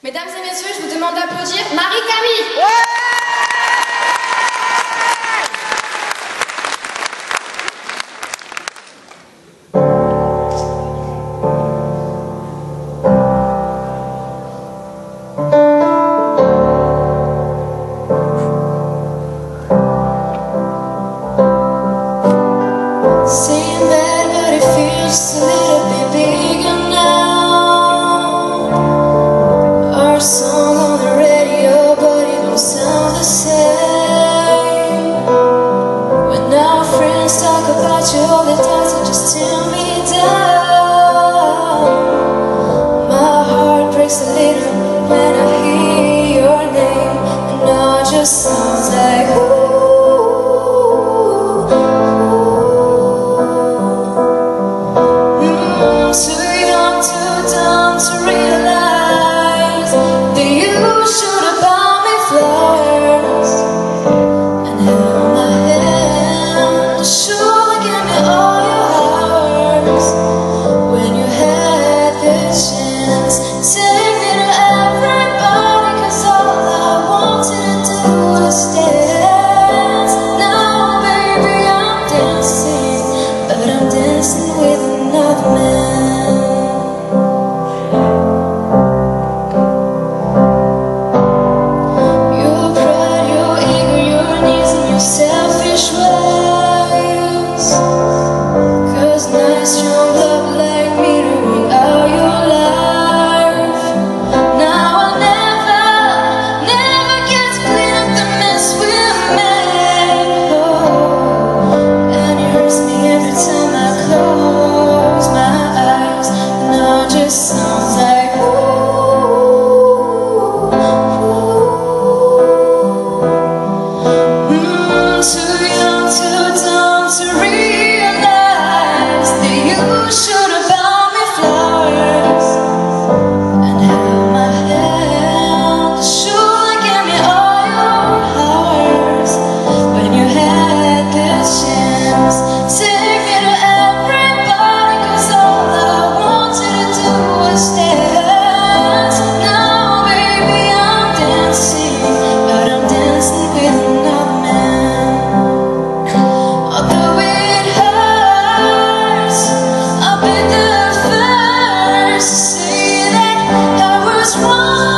Mesdames et messieurs, je vous demande d'applaudir Marie-Camille. Saying that, but it feels just a little bit bigger now. Our song on the radio, but it don't sound the same. When our friends talk about you all the time, so just tear me down. My heart breaks a little when I hear your name, and now it just sounds like ooh. Too young, too dumb to realize that you should have bought me flowers and held my hand. You should have given me all your hours when you had the chance. Take me to everybody, 'cause all I wanted to do was dance. Now, baby, I'm dancing, but I'm dancing with another man. Selfish ways, 'cause nice young love like me to bring out your life. Now I'll never get to clean up the mess we made. Oh, and it hurts me every time I close my eyes. Now it just sounds like too young, too dumb to realize that you should have bought me flowers and held my hand. You should have given me all your hours when you had the chance. Take me to everybody, 'cause all I wanted to do was dance. Now, baby, I'm dancing, but I'm dancing with another man. Although it hurts, I'll be the first to say that I was wrong.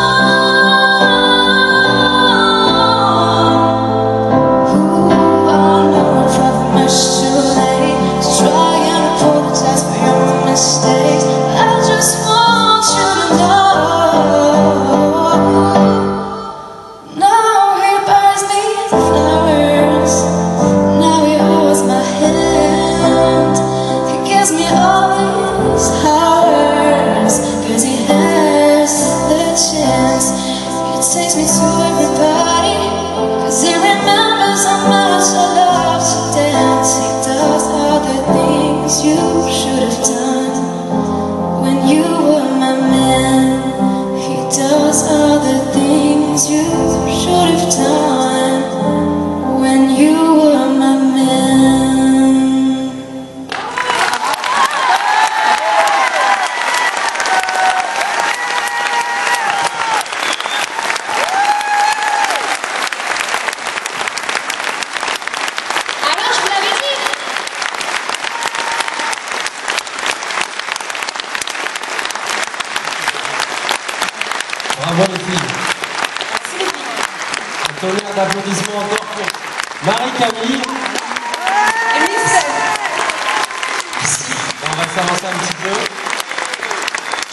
Ooh, I know I'm probably much too late to try and apologize for your mistakes. I just want you to know. Now he buys me flowers. Now he holds my hand. He gives me all his hours, 'cause he has the chance. He takes me to everybody, 'cause he remembers how much I love to dance. He does all the things you should have done when you were my man. He does all the things you should have done when you were my man. Alors, je vous l'avais dit. Bravo les filles. Un tonnerre d'applaudissements encore pour Marie-Camille. Et Miss. On va s'avancer un petit peu.